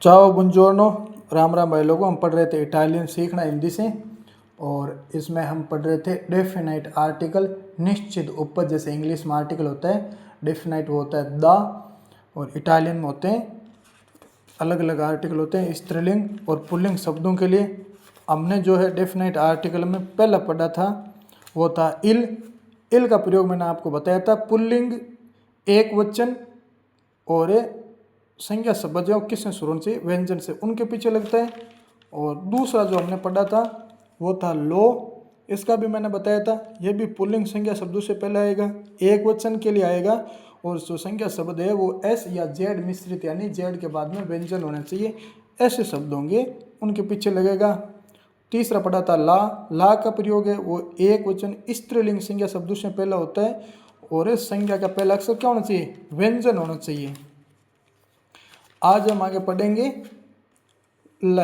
चाओ बुंजोर्नो, राम राम भाई लोगों। हम पढ़ रहे थे इटालियन सीखना हिंदी से, और इसमें हम पढ़ रहे थे डेफिनाइट आर्टिकल, निश्चित उपपद। जैसे इंग्लिश में आर्टिकल होता है डेफिनाइट, वो होता है द, और इटालियन में होते हैं अलग अलग आर्टिकल होते हैं स्त्रीलिंग और पुल्लिंग शब्दों के लिए। हमने जो है डेफिनाइट आर्टिकल में पहला पढ़ा था वो था इल। इल का प्रयोग मैंने आपको बताया था। पुल्लिंग एक वचन और संज्ञा शब्द जो किससे शुरू होना चाहिए, व्यंजन से, उनके पीछे लगता है। और दूसरा जो हमने पढ़ा था वो था लो। इसका भी मैंने बताया था, ये भी पुल्लिंग संज्ञा शब्दों से पहले आएगा, एक वचन के लिए आएगा, और जो संज्ञा शब्द है वो एस या जेड मिश्रित, यानी जेड के बाद में व्यंजन होना चाहिए, ऐसे शब्द होंगे, उनके पीछे लगेगा। तीसरा पढ़ा था ला। ला का प्रयोग है वो एक वचन स्त्रीलिंग संज्ञा शब्दों से पहला होता है, और इस संज्ञा का पहला अक्षर क्या होना चाहिए, व्यंजन होना चाहिए। आज हम आगे पढ़ेंगे ल।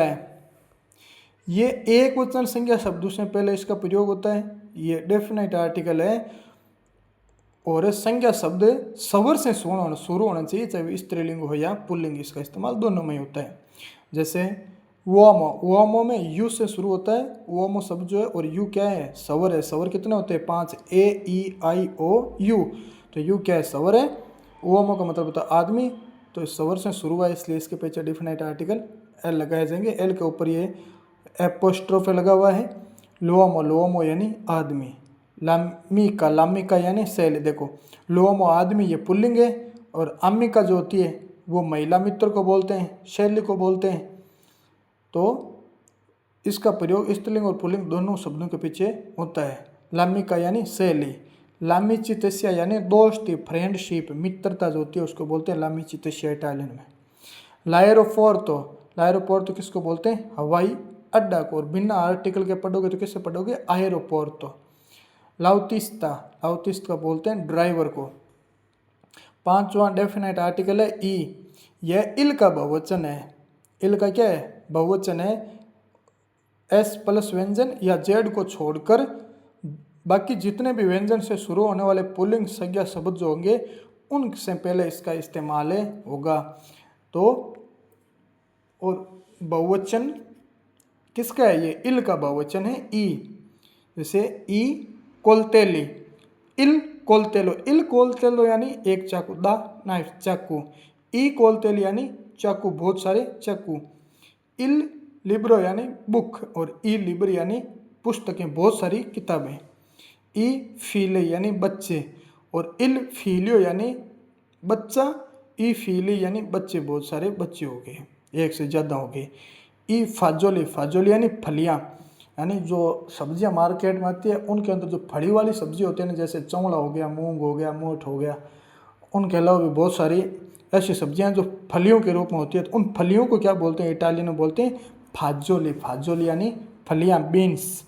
ये एक वचन संज्ञा शब्दों से पहले इसका प्रयोग होता है, ये डेफिनेट आर्टिकल है, और संज्ञा शब्द स्वर से शुरू होना चाहिए, चाहे स्त्रीलिंग हो या पुल्लिंग, इसका इस्तेमाल दोनों में ही होता है। जैसे वोमो, वोमो में यू से शुरू होता है, वोमो शब्द जो है, और यू क्या है, स्वर है। स्वर कितने होते हैं, 5, ए ई आई ओ यू, तो यू क्या है, स्वर है। वोमो का मतलब होता है आदमी, तो इस स्वर से शुरू हुआ है, इसलिए इसके पीछे डिफिनाइट आर्टिकल एल लगाए जाएंगे। एल के ऊपर ये एपोस्ट्रोफे लगा हुआ है। लोमो, लोमो यानी आदमी। लामिका, लामिका यानी शैल। देखो लोमो आदमी, ये पुल्लिंग है, और अम्मिका जो होती है वो महिला मित्र को बोलते हैं, शैली को बोलते हैं। तो इसका प्रयोग स्त्रीलिंग और पुल्लिंग दोनों शब्दों के पीछे होता है। लामिका यानी शैली। लामिचितेशिया यानी दोस्ती, फ्रेंडशिप, मित्रता जो होती है उसको बोलते हैं लामिचितेशिया इटालियन में। लाएरोपोर्तो, लाएरोपोर्तो किसको बोलते हैं, हवाई अड्डा को, और बिना आर्टिकल के पढ़ोगे तो किससे पढ़ोगे, आएरोपोर्तो। लाउतिस्ता, लाउतिस्ता बोलते हैं ड्राइवर को। पांचवां डेफिनेट आर्टिकल है ई। यह इल का बहुवचन है। इल का क्या है, बहुवचन है। एस प्लस व्यंजन या जेड को छोड़कर बाकी जितने भी व्यंजन से शुरू होने वाले पुल्लिंग संज्ञा शब्द जो होंगे उनसे पहले इसका इस्तेमाल होगा। तो और बहुवचन किसका है, ये इल का बहुवचन है ई। जैसे ई कोलतेली, इल कोलतेलो, इल कोलतेलो यानी एक चाकू, द नाइफ चाकू। ई कोलतेली यानी चाकू, बहुत सारे चाकू। इल लिब्रो यानी बुक, और ई लिबर यानी पुस्तकें, बहुत सारी किताबें। ई फीले यानी बच्चे, और इल फीलियो यानी बच्चा। ई फीली यानी बच्चे, बहुत सारे बच्चे हो गए, एक से ज़्यादा हो गए। ई फाजोली, फाजोली यानी फलियाँ, यानी जो सब्जियां मार्केट में आती है उनके अंदर जो फली वाली सब्जी होती है ना, जैसे चौड़ा हो गया, मूंग हो गया, मोठ हो गया, उनके अलावा भी बहुत सारी ऐसी सब्जियां जो फलियों के रूप में होती है, तो उन फलियों को क्या बोलते हैं, इटालियन में बोलते हैं फाजोली। फाजोली यानी फलियां, बीन्स।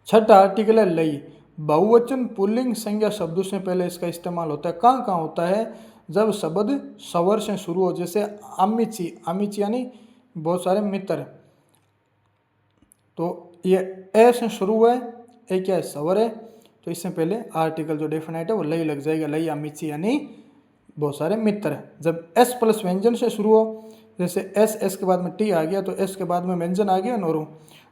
छठा आर्टिकल है लई। बहुवचन पुल्लिंग संज्ञा शब्दों से पहले इसका इस्तेमाल होता है। कहाँ कहाँ होता है, जब शब्द स्वर से शुरू हो, जैसे अमिची, अमिची यानी बहुत सारे मित्र, तो ये ए से शुरू हुआ है, ए क्या है, स्वर है, तो इससे पहले आर्टिकल जो डेफिनेट है वो लई लग जाएगा। लई अमिची यानी बहुत सारे मित्र। जब एस प्लस व्यंजन से शुरू हो, जैसे एस, एस के बाद में टी आ गया, तो एस के बाद में व्यंजन आ गया नोरो।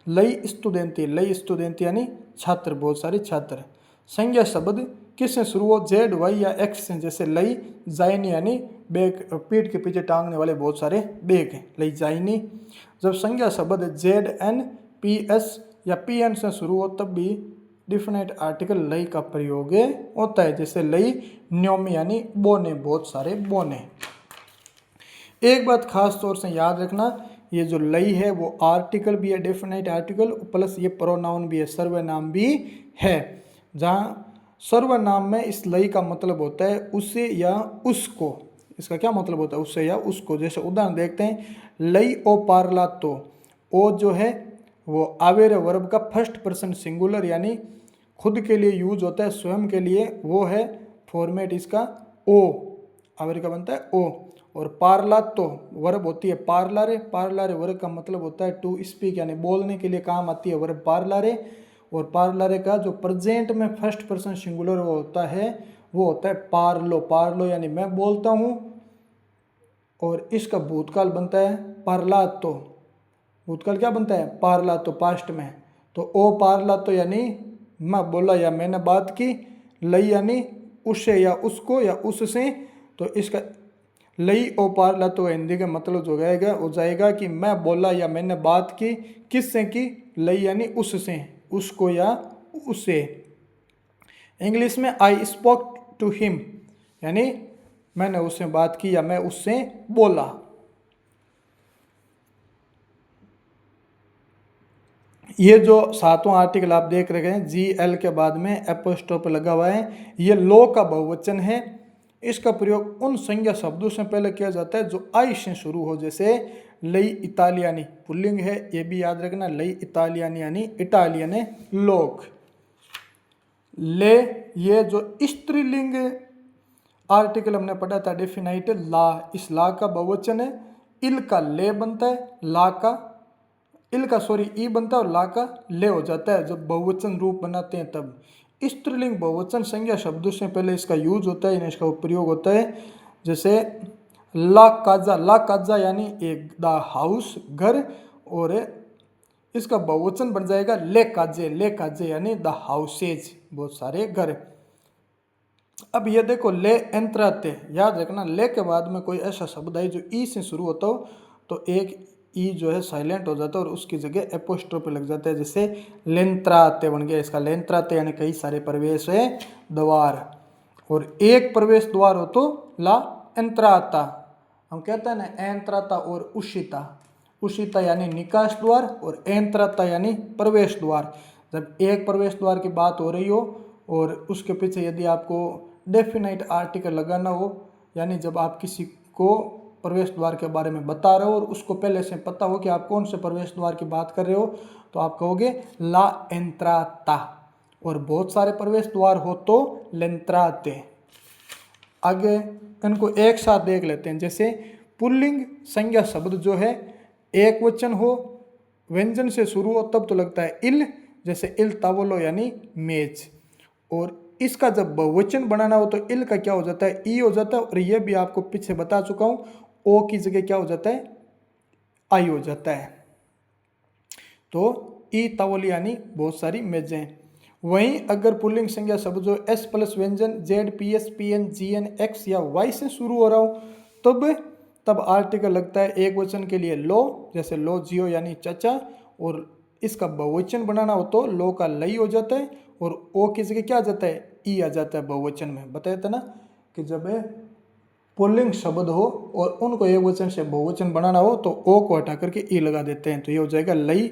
लई स्टूडेंटी, लई स्टूडेंटी यानी छात्र, बहुत सारे छात्र। संज्ञा शब्द किससे शुरू हो, जेड, वाई या एक्स से, जैसे लई जाइनी यानी बैग, पीठ के पीछे टांगने वाले बहुत सारे बैग, लई जाइनी। जब संज्ञा शब्द जेड एन पी एस या पी एन से शुरू हो तब भी डिफिनेट आर्टिकल लई का प्रयोग होता है। जैसे लई न्योमी यानी बोने, बहुत सारे बोने। एक बात खास तौर से याद रखना, ये जो लई है वो आर्टिकल भी है, डेफिनेट आर्टिकल, प्लस ये प्रोनाउन भी है, सर्वनाम भी है। जहाँ सर्वनाम में इस लई का मतलब होता है उसे या उसको। इसका क्या मतलब होता है, उससे या उसको। जैसे उदाहरण देखते हैं, लई ओ पार्लातो, ओ जो है वो आवेर वर्ब का फर्स्ट पर्सन सिंगुलर, यानी खुद के लिए यूज होता है, स्वयं के लिए, वो है फॉर्मेट इसका ओ, आवेर का बनता है ओ। और पार्लातो वर्ब होती है पार्लारे, पार्लारे वर्ब का मतलब होता है टू स्पीक, यानी बोलने के लिए काम आती है वर्ब पार्लारे। और पार्लारे का जो प्रेजेंट में फर्स्ट पर्सन सिंगुलर वो होता है पार्लो, पार्लो यानी मैं बोलता हूँ, और इसका भूतकाल बनता है पार्लातो। भूतकाल क्या बनता है? पार्लातो, पास्ट में। तो ओ पार्लातो यानी मैं बोला या मैंने बात की, लई यानी उससे या उसको या उससे। तो इसका लई ओ पार्लातो हिंदी का मतलब हो जाएगा कि मैं बोला या मैंने बात की, किससे की? लई यानी उससे, उसको या उससे। इंग्लिश में आई स्पोक टू हिम यानी मैंने उससे बात की या मैं उससे बोला। ये जो 7वां आर्टिकल आप देख रहे हैं जी एल के बाद में एपोस्ट्रोफ लगा हुआ है, ये लो का बहुवचन है। इसका प्रयोग उन संज्ञा शब्दों से पहले किया जाता है जो आई से शुरू हो, जैसे लई इतालियानी पुल्लिंग है, ये भी याद रखना। लई इतालियानी यानी इटालियन है, लोग। ले, ये जो स्त्रीलिंग आर्टिकल हमने पढ़ा था डेफिनाइट ला, इस ला का बहुवचन है। इल का ले बनता है, ला का इल का ई बनता है और ला का ले हो जाता है जब बहुवचन रूप बनाते हैं तब। स्त्रीलिंग बहुवचन संज्ञा शब्दों से पहले इसका यूज होता है, इसका प्रयोग होता है। जैसे ला काजा यानी एक द हाउस, घर, और इसका बहुवचन बन जाएगा ले काजे यानी द हाउसेज, बहुत सारे घर। अब ये देखो ले एंत्राते, याद रखना ले के बाद में कोई ऐसा शब्द है जो ई से शुरू होता हो तो एक ई जो है साइलेंट हो जाता है और उसकी जगह एपोस्ट्रोफी लग जाता है। जैसे लेंत्राते बन गया, इसका लेंत्राते यानी कई सारे प्रवेश है द्वार, और एक प्रवेश द्वार हो तो ला एंत्राता। हम कहते हैं ना एंत्राता और उशिता, उशिता यानी निकास द्वार और एंत्राता यानी प्रवेश द्वार। जब एक प्रवेश द्वार की बात हो रही हो और उसके पीछे यदि आपको डेफिनाइट आर्टिकल लगाना हो, यानी जब आप किसी को प्रवेश द्वार के बारे में बता रहे हो और उसको पहले से पता हो कि आप कौन से प्रवेश द्वार की बात कर रहे हो, तो आप कहोगे ला एंत्राता। और बहुत सारे प्रवेश द्वार हो तो लेंत्राते। आगे इनको एक साथ देख लेते हैं। जैसे पुल्लिंग संज्ञा शब्द जो है एक वचन हो, व्यंजन से शुरू हो तब तो लगता है इल, जैसे इल तावलो यानी मेज। और इसका जब बहुवचन बनाना हो तो इल का क्या हो जाता है? ई हो जाता है। और ये भी आपको पीछे बता चुका हूं, ओ की जगह क्या हो जाता है? आई हो जाता है। तो ई तावल यानी बहुत सारी मेजें। वहीं अगर पुल्लिंग संज्ञा शब्द जो एस प्लस व्यंजन Z P S P N G N X या वाई से शुरू हो रहा हो तब आर्टिकल लगता है एक वचन के लिए लो, जैसे लो जियो यानी चाचा। और इसका बहुवचन बनाना हो तो लो का लई हो जाता है और ओ की जगह क्या आ जाता है? ई आ जाता है बहुवचन में। बताया था ना कि जब पुल्लिंग शब्द हो और उनको एक वचन से बहुवचन बनाना हो तो ओ को हटा करके ई लगा देते हैं, तो ये हो जाएगा लई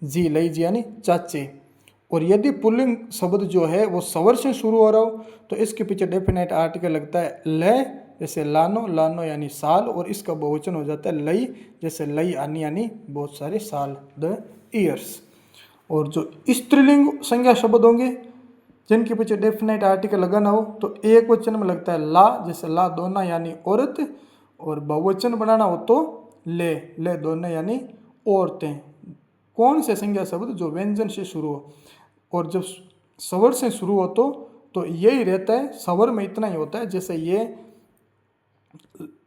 जी यानी चाचे। और यदि पुल्लिंग शब्द जो है वो स्वर से शुरू हो रहा हो तो इसके पीछे डेफिनेट आर्टिकल लगता है ले, जैसे लानो यानी साल, और इसका बहुवचन हो जाता है लई, जैसे लई आनी यानी बहुत सारे साल, द ईयर्स। और जो स्त्रीलिंग संज्ञा शब्द होंगे जिनके पीछे डेफिनेट आर्टिकल लगाना हो तो एक वचन में लगता है ला, जैसे ला दोना यानी औरत, और बहुवचन बनाना हो तो ले दोना यानी औरतें। कौन से संज्ञा शब्द? जो व्यंजन से शुरू हो। और जब स्वर से शुरू हो तो यही रहता है, स्वर में इतना ही होता है। जैसे ये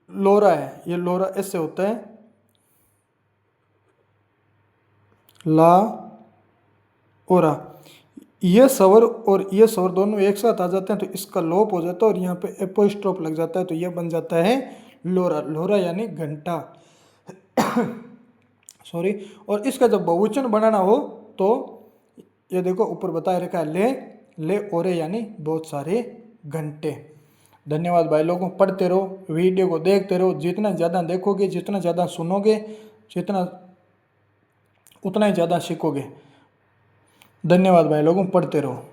लोरा है, ये लोरा ऐसे होता है ला ओरा, ये स्वर और ये स्वर दोनों एक साथ आ जाते हैं तो इसका लोप हो जाता है और यहाँ पे एपोस्ट्रोफ लग जाता है तो यह बन जाता है लोरा यानी घंटा। सॉरी। और इसका जब बहुवचन बनाना हो तो ये देखो ऊपर बताया रखा है ले ओरे यानी बहुत सारे घंटे। धन्यवाद भाई लोगों, पढ़ते रहो, वीडियो को देखते रहो। जितना ज़्यादा देखोगे, जितना ज़्यादा सुनोगे, उतना ही ज़्यादा सीखोगे। धन्यवाद भाई लोगों, पढ़ते रहो।